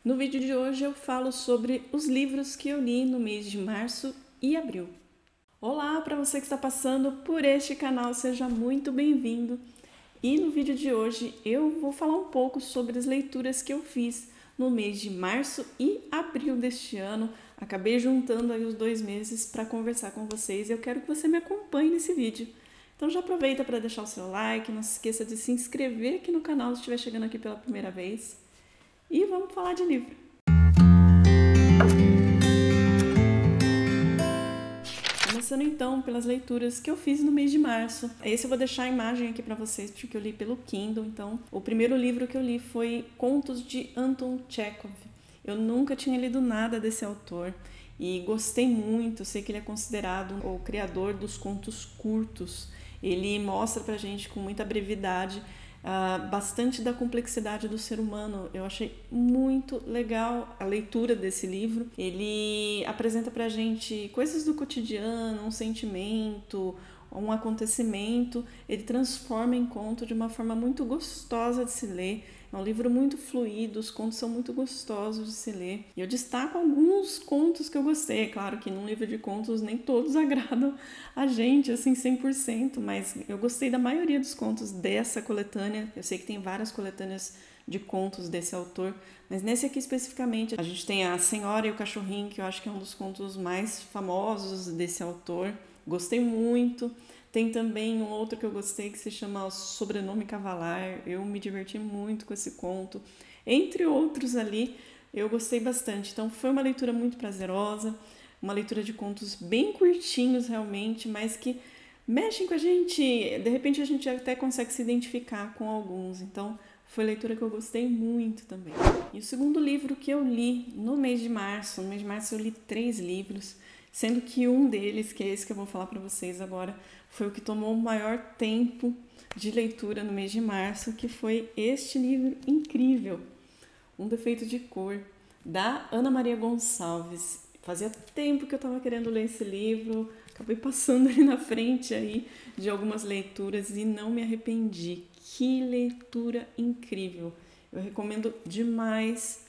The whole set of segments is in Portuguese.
No vídeo de hoje eu falo sobre os livros que eu li no mês de março e abril. Olá, para você que está passando por este canal, seja muito bem-vindo. E no vídeo de hoje eu vou falar um pouco sobre as leituras que eu fiz no mês de março e abril deste ano. Acabei juntando aí os 2 meses para conversar com vocês e eu quero que você me acompanhe nesse vídeo. Então já aproveita para deixar o seu like, não se esqueça de se inscrever aqui no canal se estiver chegando aqui pela primeira vez. E vamos falar de livro. Começando então pelas leituras que eu fiz no mês de março. Esse eu vou deixar a imagem aqui para vocês, porque eu li pelo Kindle. Então, o primeiro livro que eu li foi Contos de Anton Chekhov. Eu nunca tinha lido nada desse autor e gostei muito. Sei que ele é considerado o criador dos contos curtos. Ele mostra pra gente com muita brevidade bastante da complexidade do ser humano. Eu achei muito legal a leitura desse livro. Ele apresenta pra gente coisas do cotidiano, um sentimento, um acontecimento, ele transforma em conto de uma forma muito gostosa de se ler. É um livro muito fluido, os contos são muito gostosos de se ler. E eu destaco alguns contos que eu gostei. É claro que num livro de contos nem todos agradam a gente, assim, 100%, mas eu gostei da maioria dos contos dessa coletânea. Eu sei que tem várias coletâneas de contos desse autor, mas nesse aqui especificamente a gente tem A Senhora e o Cachorrinho, que eu acho que é um dos contos mais famosos desse autor. Gostei muito. Tem também um outro que eu gostei que se chama Sobrenome Cavalar. Eu me diverti muito com esse conto. Entre outros ali, eu gostei bastante. Então foi uma leitura muito prazerosa, uma leitura de contos bem curtinhos realmente, mas que mexem com a gente. De repente a gente até consegue se identificar com alguns. Então foi leitura que eu gostei muito também. E o segundo livro que eu li no mês de março eu li 3 livros, sendo que um deles, que é esse que eu vou falar para vocês agora, foi o que tomou o maior tempo de leitura no mês de março, que foi este livro incrível, Um Defeito de Cor, da Ana Maria Gonçalves. Fazia tempo que eu estava querendo ler esse livro, acabei passando ali na frente aí de algumas leituras e não me arrependi. Que leitura incrível! Eu recomendo demais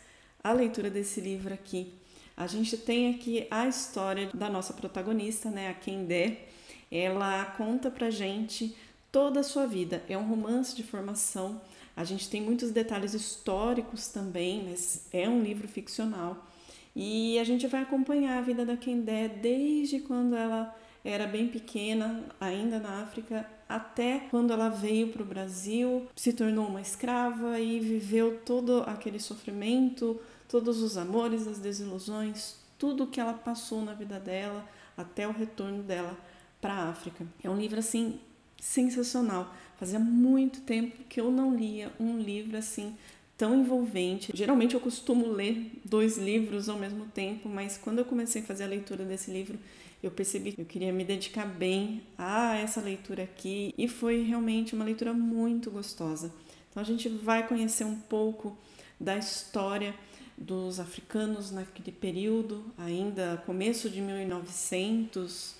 a leitura desse livro aqui. A gente tem aqui a história da nossa protagonista, né, a Kendé. Ela conta pra gente toda a sua vida. É um romance de formação. A gente tem muitos detalhes históricos também, mas é um livro ficcional. E a gente vai acompanhar a vida da Kendé desde quando ela era bem pequena, ainda na África, até quando ela veio para o Brasil, se tornou uma escrava e viveu todo aquele sofrimento, todos os amores, as desilusões, tudo que ela passou na vida dela até o retorno dela para a África. É um livro assim sensacional. Fazia muito tempo que eu não lia um livro assim tão envolvente. Geralmente eu costumo ler 2 livros ao mesmo tempo, mas quando eu comecei a fazer a leitura desse livro, eu percebi que eu queria me dedicar bem a essa leitura aqui e foi realmente uma leitura muito gostosa. Então a gente vai conhecer um pouco da história dos africanos naquele período, ainda começo de 1900,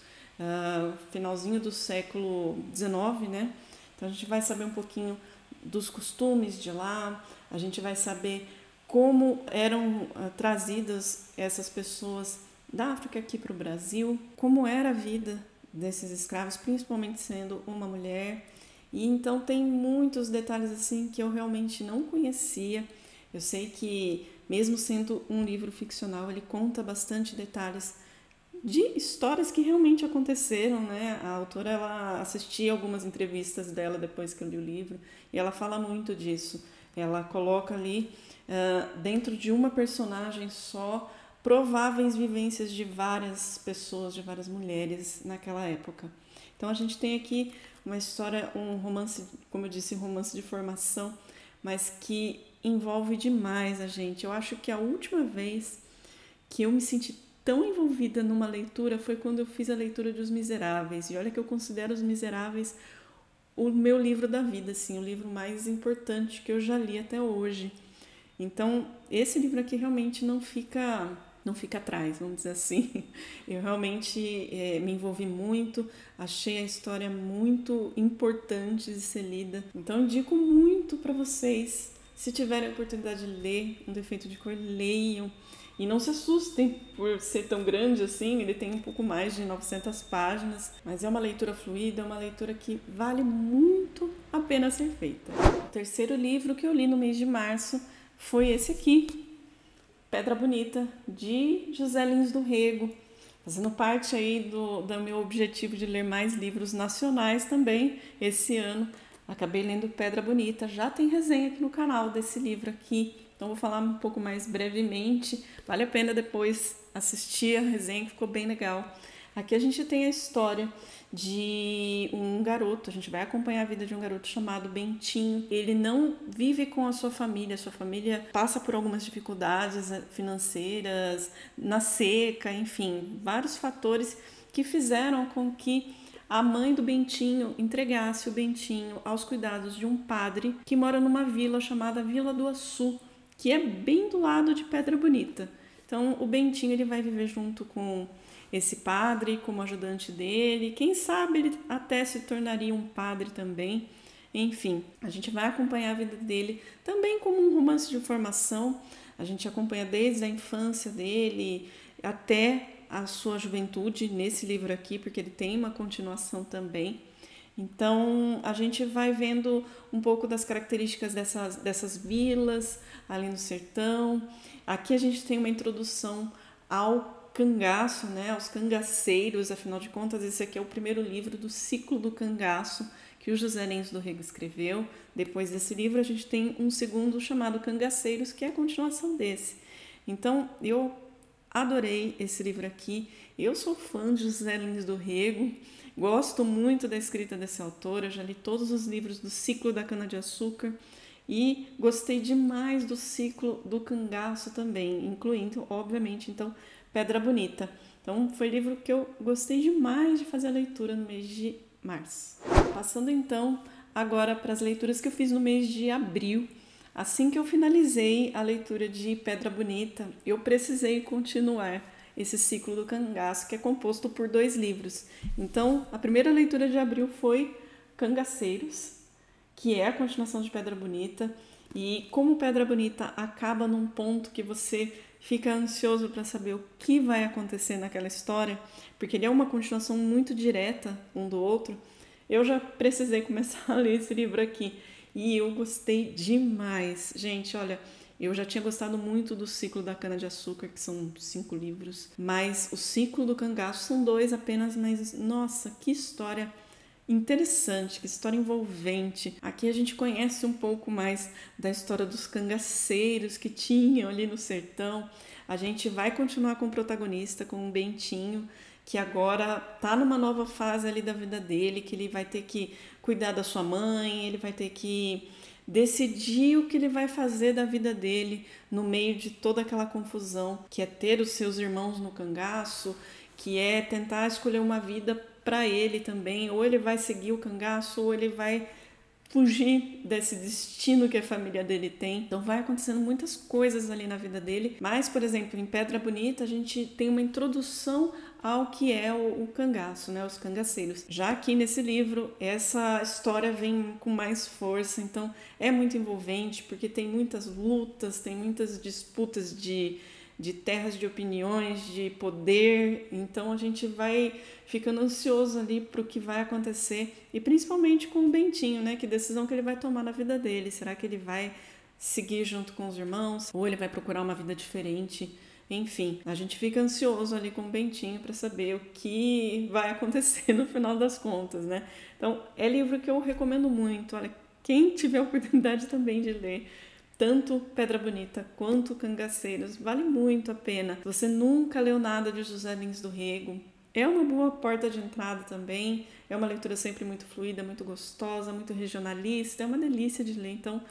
finalzinho do século XIX, né? Então a gente vai saber um pouquinho dos costumes de lá, a gente vai saber como eram trazidas essas pessoas da África aqui para o Brasil, como era a vida desses escravos, principalmente sendo uma mulher. E então tem muitos detalhes assim que eu realmente não conhecia. Eu sei que mesmo sendo um livro ficcional, ele conta bastante detalhes de histórias que realmente aconteceram, né? A autora, ela assistia algumas entrevistas dela depois que eu li o livro e ela fala muito disso. Ela coloca ali dentro de uma personagem só prováveis vivências de várias pessoas, de várias mulheres naquela época. Então a gente tem aqui uma história, um romance, como eu disse, um romance de formação, mas que envolve demais a gente. Eu acho que a última vez que eu me senti tão envolvida numa leitura foi quando eu fiz a leitura de Os Miseráveis. E olha que eu considero Os Miseráveis o meu livro da vida, assim, o livro mais importante que eu já li até hoje. Então, esse livro aqui realmente não fica atrás, vamos dizer assim. Eu realmente me envolvi muito, achei a história muito importante de ser lida. Então, eu indico muito para vocês Se tiverem a oportunidade de ler Um Defeito de Cor, leiam. E não se assustem por ser tão grande assim, ele tem um pouco mais de 900 páginas, mas é uma leitura fluida, é uma leitura que vale muito a pena ser feita. O terceiro livro que eu li no mês de março foi esse aqui, Pedra Bonita, de José Lins do Rego, fazendo parte aí do meu objetivo de ler mais livros nacionais também esse ano. Acabei lendo Pedra Bonita, já tem resenha aqui no canal desse livro aqui, então vou falar um pouco mais brevemente, vale a pena depois assistir a resenha que ficou bem legal. Aqui a gente tem a história de um garoto, a gente vai acompanhar a vida de um garoto chamado Bentinho. Ele não vive com a sua família passa por algumas dificuldades financeiras, na seca, enfim, vários fatores que fizeram com que a mãe do Bentinho entregasse o Bentinho aos cuidados de um padre que mora numa vila chamada Vila do Açu, que é bem do lado de Pedra Bonita. Então o Bentinho ele vai viver junto com esse padre, como ajudante dele. Quem sabe ele até se tornaria um padre também. Enfim, a gente vai acompanhar a vida dele também como um romance de formação. A gente acompanha desde a infância dele até a sua juventude nesse livro aqui, porque ele tem uma continuação também. Então, a gente vai vendo um pouco das características dessas vilas ali no sertão. Aqui a gente tem uma introdução ao cangaço, né, aos cangaceiros, afinal de contas, esse aqui é o primeiro livro do ciclo do cangaço que o José Lins do Rego escreveu. Depois desse livro, a gente tem um segundo chamado Cangaceiros, que é a continuação desse. Então, eu adorei esse livro aqui. Eu sou fã de José Lins do Rego, gosto muito da escrita desse autor, eu já li todos os livros do ciclo da cana-de-açúcar e gostei demais do ciclo do cangaço também, incluindo, obviamente, então, Pedra Bonita. Então, foi um livro que eu gostei demais de fazer a leitura no mês de março. Passando, então, agora para as leituras que eu fiz no mês de abril. Assim que eu finalizei a leitura de Pedra Bonita, eu precisei continuar esse ciclo do cangaço, que é composto por 2 livros. Então, a primeira leitura de abril foi Cangaceiros, que é a continuação de Pedra Bonita. E como Pedra Bonita acaba num ponto que você fica ansioso para saber o que vai acontecer naquela história, porque ele é uma continuação muito direta um do outro, eu já precisei começar a ler esse livro aqui. E eu gostei demais. Gente, olha, eu já tinha gostado muito do ciclo da cana-de-açúcar, que são 5 livros, mas o ciclo do cangaço são 2 apenas, mas nossa, que história interessante, que história envolvente. Aqui a gente conhece um pouco mais da história dos cangaceiros que tinham ali no sertão. A gente vai continuar com o protagonista, com o Bentinho, que agora tá numa nova fase ali da vida dele, que ele vai ter que cuidar da sua mãe, ele vai ter que decidir o que ele vai fazer da vida dele no meio de toda aquela confusão, que é ter os seus irmãos no cangaço, que é tentar escolher uma vida para ele também, ou ele vai seguir o cangaço, ou ele vai fugir desse destino que a família dele tem. Então vai acontecendo muitas coisas ali na vida dele, mas, por exemplo, em Pedra Bonita a gente tem uma introdução ao que é o cangaço, né, os cangaceiros. Já aqui nesse livro, essa história vem com mais força, então é muito envolvente, porque tem muitas lutas, tem muitas disputas de terras, de opiniões, de poder, então a gente vai ficando ansioso ali para o que vai acontecer, e principalmente com o Bentinho, né, que decisão que ele vai tomar na vida dele, será que ele vai seguir junto com os irmãos, ou ele vai procurar uma vida diferente? Enfim, a gente fica ansioso ali com o Bentinho para saber o que vai acontecer no final das contas, né? Então, é livro que eu recomendo muito. Olha, quem tiver a oportunidade também de ler, tanto Pedra Bonita quanto Cangaceiros, vale muito a pena. Você nunca leu nada de José Lins do Rego, é uma boa porta de entrada também, é uma leitura sempre muito fluida, muito gostosa, muito regionalista, é uma delícia de ler, então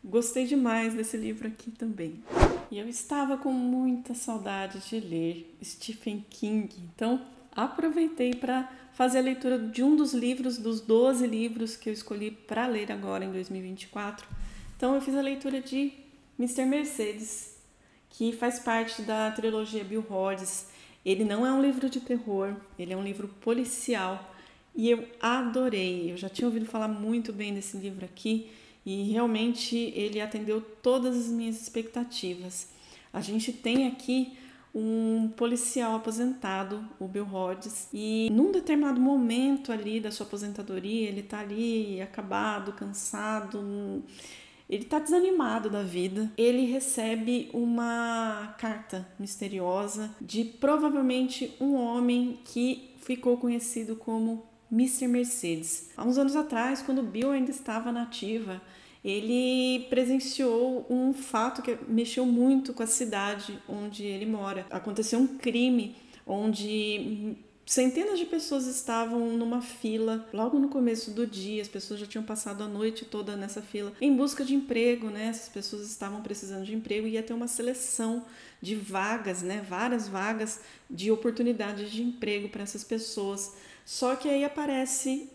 gostei demais desse livro aqui também. E eu estava com muita saudade de ler Stephen King, então aproveitei para fazer a leitura de um dos livros, dos 12 livros que eu escolhi para ler agora em 2024. Então eu fiz a leitura de Mr. Mercedes, que faz parte da trilogia Bill Hodges. Ele não é um livro de terror, ele é um livro policial e eu adorei. Eu já tinha ouvido falar muito bem desse livro aqui e realmente ele atendeu todas as minhas expectativas. A gente tem aqui um policial aposentado, o Bill Rhodes, e num determinado momento ali da sua aposentadoria, ele tá ali acabado, cansado, ele tá desanimado da vida. Ele recebe uma carta misteriosa de provavelmente um homem que ficou conhecido como Mr. Mercedes. Há uns anos atrás, quando Bill ainda estava na ativa, ele presenciou um fato que mexeu muito com a cidade onde ele mora. Aconteceu um crime onde centenas de pessoas estavam numa fila logo no começo do dia. As pessoas já tinham passado a noite toda nessa fila em busca de emprego, né? Essas pessoas estavam precisando de emprego e ia ter uma seleção de vagas, né? Várias vagas de oportunidades de emprego para essas pessoas. Só que aí aparece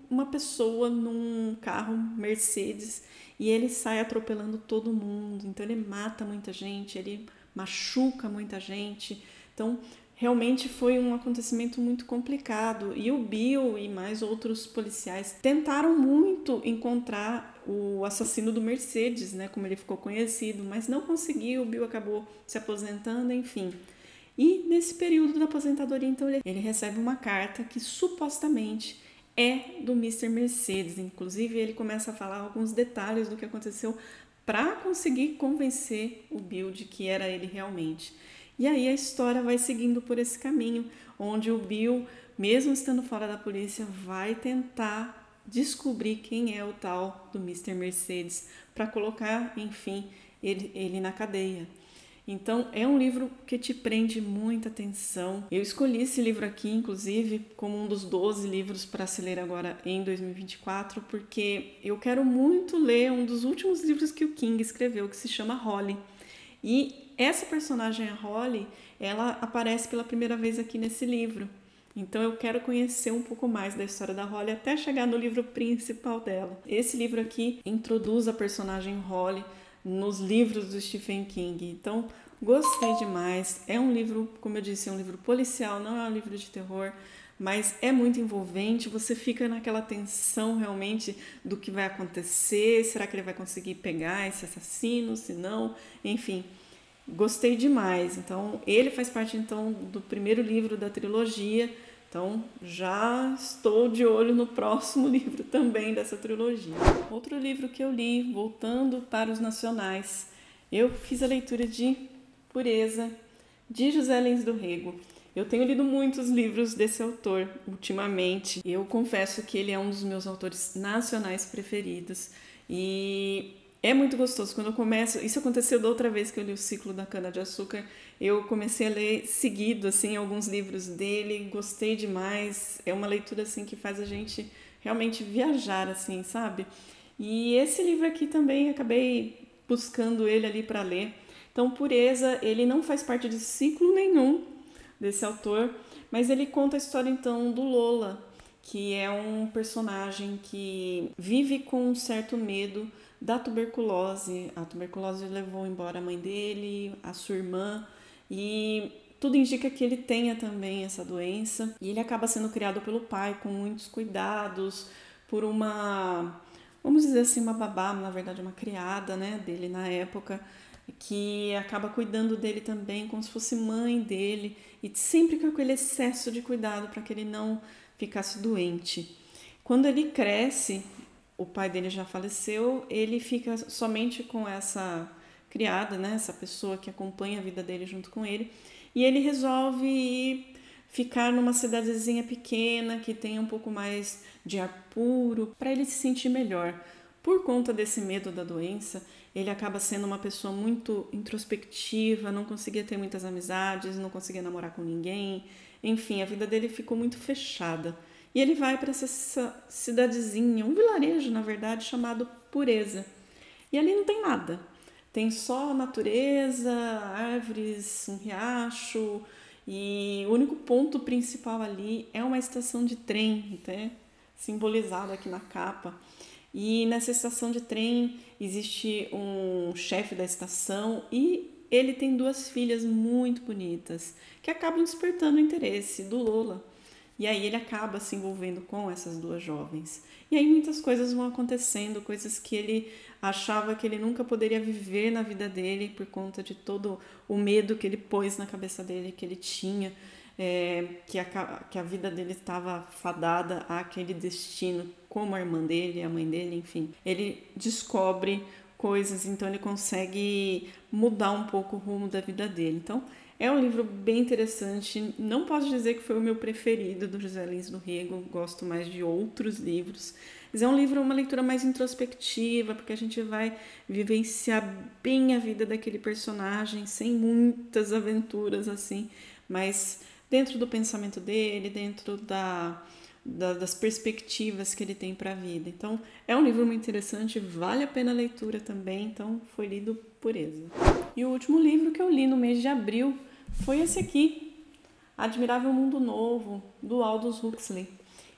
uma pessoa num carro Mercedes e ele sai atropelando todo mundo. Então ele mata muita gente, ele machuca muita gente. Então realmente foi um acontecimento muito complicado e o Bill e mais outros policiais tentaram muito encontrar o assassino do Mercedes, né, como ele ficou conhecido, mas não conseguiu. O Bill acabou se aposentando, enfim. E nesse período da aposentadoria, então, ele recebe uma carta que supostamente é do Mr. Mercedes. Inclusive, ele começa a falar alguns detalhes do que aconteceu para conseguir convencer o Bill de que era ele realmente. E aí a história vai seguindo por esse caminho, onde o Bill, mesmo estando fora da polícia, vai tentar descobrir quem é o tal do Mr. Mercedes para colocar, enfim, ele na cadeia. Então, é um livro que te prende muita atenção. Eu escolhi esse livro aqui, inclusive, como um dos 12 livros para se ler agora em 2024, porque eu quero muito ler um dos últimos livros que o King escreveu, que se chama Holly. E essa personagem, a Holly, ela aparece pela primeira vez aqui nesse livro. Então eu quero conhecer um pouco mais da história da Holly até chegar no livro principal dela. Esse livro aqui introduz a personagem Holly nos livros do Stephen King. Então, gostei demais. É um livro, como eu disse, é um livro policial, não é um livro de terror, mas é muito envolvente. Você fica naquela tensão realmente do que vai acontecer. Será que ele vai conseguir pegar esse assassino? Se não, enfim, gostei demais. Então, ele faz parte então do primeiro livro da trilogia. Então, já estou de olho no próximo livro também dessa trilogia. Outro livro que eu li, voltando para os nacionais, eu fiz a leitura de Pureza, de José Lins do Rego. Eu tenho lido muitos livros desse autor ultimamente. Eu confesso que ele é um dos meus autores nacionais preferidos. E é muito gostoso quando eu começo. Isso aconteceu da outra vez que eu li o Ciclo da Cana-de-Açúcar. Eu comecei a ler seguido assim alguns livros dele, gostei demais. É uma leitura assim que faz a gente realmente viajar assim, sabe? E esse livro aqui também acabei buscando ele ali para ler. Então, Pureza, ele não faz parte de ciclo nenhum desse autor, mas ele conta a história então do Lola, que é um personagem que vive com um certo medo da tuberculose. A tuberculose levou embora a mãe dele, a sua irmã, e tudo indica que ele tenha também essa doença. E ele acaba sendo criado pelo pai com muitos cuidados, por uma, vamos dizer assim, uma babá, na verdade uma criada, né, dele na época, que acaba cuidando dele também como se fosse mãe dele, e sempre com aquele excesso de cuidado para que ele não ficasse doente. Quando ele cresce, o pai dele já faleceu, ele fica somente com essa criada, né, essa pessoa que acompanha a vida dele junto com ele, e ele resolve ir ficar numa cidadezinha pequena que tenha um pouco mais de ar puro, para ele se sentir melhor. Por conta desse medo da doença, ele acaba sendo uma pessoa muito introspectiva, não conseguia ter muitas amizades, não conseguia namorar com ninguém, enfim, a vida dele ficou muito fechada. E ele vai para essa cidadezinha, um vilarejo, na verdade, chamado Pureza. E ali não tem nada. Tem só natureza, árvores, um riacho, e o único ponto principal ali é uma estação de trem, até simbolizado aqui na capa. E nessa estação de trem existe um chefe da estação e ele tem duas filhas muito bonitas que acabam despertando o interesse do Lola. E aí ele acaba se envolvendo com essas duas jovens. E aí muitas coisas vão acontecendo, coisas que ele achava que ele nunca poderia viver na vida dele por conta de todo o medo que ele pôs na cabeça dele, que ele tinha, que a vida dele estava fadada àquele destino, como a irmã dele, a mãe dele, enfim. Ele descobre coisas, então ele consegue mudar um pouco o rumo da vida dele. Então, é um livro bem interessante. Não posso dizer que foi o meu preferido do José Lins do Rego, gosto mais de outros livros. Mas é um livro, uma leitura mais introspectiva, porque a gente vai vivenciar bem a vida daquele personagem, sem muitas aventuras assim, mas dentro do pensamento dele, dentro das perspectivas que ele tem para a vida. Então, é um livro muito interessante, vale a pena a leitura também, então foi lido por Eza. E o último livro que eu li no mês de abril foi esse aqui, Admirável Mundo Novo, do Aldous Huxley.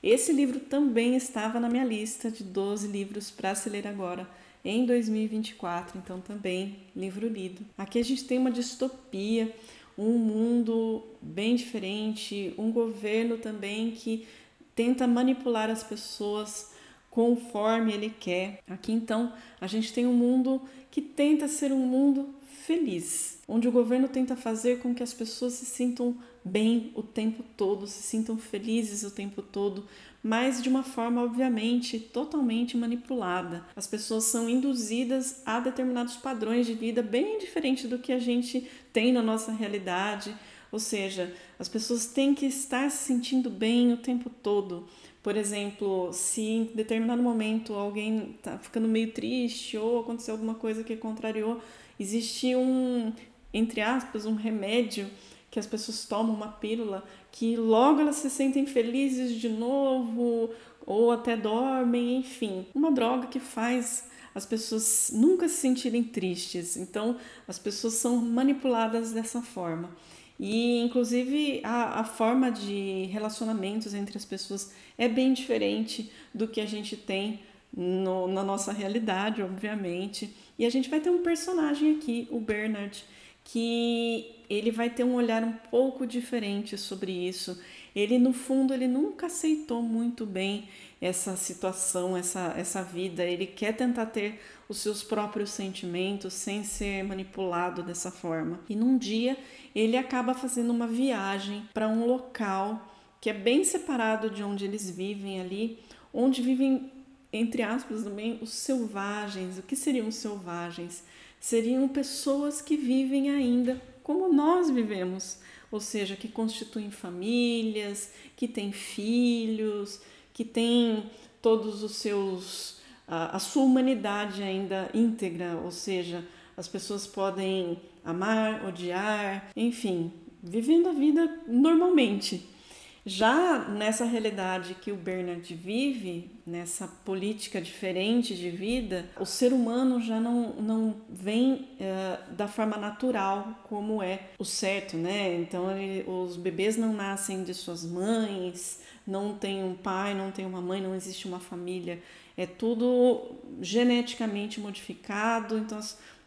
Esse livro também estava na minha lista de 12 livros para se ler agora, em 2024, então também livro lido. Aqui a gente tem uma distopia, um mundo bem diferente, um governo também que tenta manipular as pessoas conforme ele quer. Aqui então a gente tem um mundo que tenta ser um mundo feliz, onde o governo tenta fazer com que as pessoas se sintam bem o tempo todo, se sintam felizes o tempo todo, mas de uma forma obviamente totalmente manipulada. As pessoas são induzidas a determinados padrões de vida bem diferentes do que a gente tem na nossa realidade. Ou seja, as pessoas têm que estar se sentindo bem o tempo todo. Por exemplo, se em determinado momento alguém está ficando meio triste ou aconteceu alguma coisa que contrariou, existe entre aspas, um remédio que as pessoas tomam, uma pílula, que logo elas se sentem felizes de novo ou até dormem, enfim. Uma droga que faz as pessoas nunca se sentirem tristes. Então, as pessoas são manipuladas dessa forma. E, inclusive, a forma de relacionamentos entre as pessoas é bem diferente do que a gente tem na nossa realidade, obviamente. E a gente vai ter um personagem aqui, o Bernard, que ele vai ter um olhar um pouco diferente sobre isso. Ele, no fundo, ele nunca aceitou muito bem essa situação, essa vida. Ele quer tentar ter os seus próprios sentimentos sem ser manipulado dessa forma. E num dia ele acaba fazendo uma viagem para um local que é bem separado de onde eles vivem ali, onde vivem, entre aspas, também os selvagens. O que seriam os selvagens? Seriam pessoas que vivem ainda como nós vivemos, ou seja, que constituem famílias, que têm filhos, que têm todos os seus, a sua humanidade ainda íntegra, ou seja, as pessoas podem amar, odiar, enfim, vivendo a vida normalmente. Já nessa realidade que o Bernard vive, nessa política diferente de vida, o ser humano já não vem da forma natural como é o certo, né? Então os bebês não nascem de suas mães, não tem um pai, não tem uma mãe, não existe uma família. É tudo geneticamente modificado, então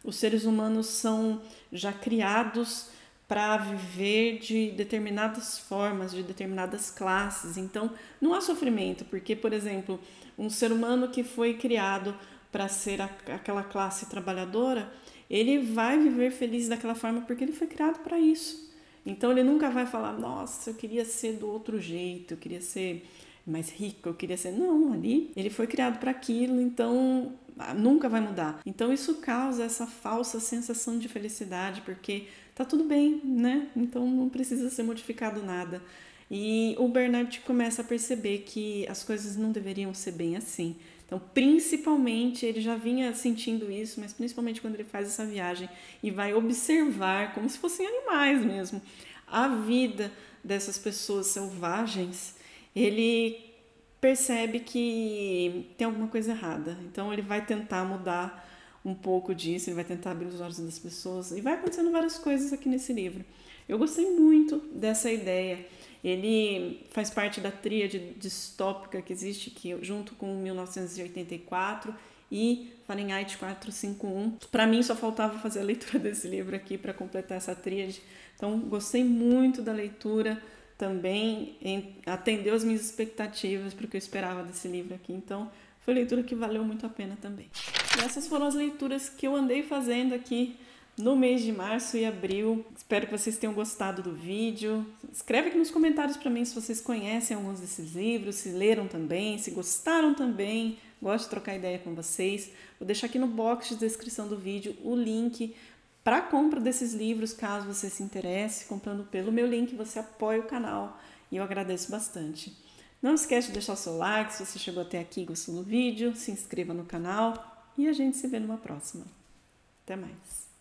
os seres humanos são já criados para viver de determinadas formas, de determinadas classes. Então, não há sofrimento, porque, por exemplo, um ser humano que foi criado para ser aquela classe trabalhadora, ele vai viver feliz daquela forma porque ele foi criado para isso. Então, ele nunca vai falar, nossa, eu queria ser do outro jeito, eu queria ser mais rico, eu queria ser... Não, ali ele foi criado para aquilo, então nunca vai mudar. Então, isso causa essa falsa sensação de felicidade, porque tá tudo bem, né? Então não precisa ser modificado nada. E o Bernard começa a perceber que as coisas não deveriam ser bem assim. Então, principalmente, ele já vinha sentindo isso, mas principalmente quando ele faz essa viagem e vai observar, como se fossem animais mesmo, a vida dessas pessoas selvagens, ele percebe que tem alguma coisa errada. Então, ele vai tentar mudar um pouco disso, ele vai tentar abrir os olhos das pessoas e vai acontecendo várias coisas aqui nesse livro. Eu gostei muito dessa ideia. Ele faz parte da tríade distópica que existe, que junto com 1984 e Fahrenheit 451. Para mim só faltava fazer a leitura desse livro aqui para completar essa tríade. Então gostei muito da leitura, também atendeu as minhas expectativas para o que eu esperava desse livro aqui. Então, foi leitura que valeu muito a pena também. E essas foram as leituras que eu andei fazendo aqui no mês de março e abril. Espero que vocês tenham gostado do vídeo. Escreve aqui nos comentários para mim se vocês conhecem alguns desses livros, se leram também, se gostaram também. Gosto de trocar ideia com vocês. Vou deixar aqui no box de descrição do vídeo o link para a compra desses livros, caso você se interesse. Comprando pelo meu link, você apoia o canal e eu agradeço bastante. Não esquece de deixar o seu like se você chegou até aqui e gostou do vídeo, se inscreva no canal e a gente se vê numa próxima. Até mais!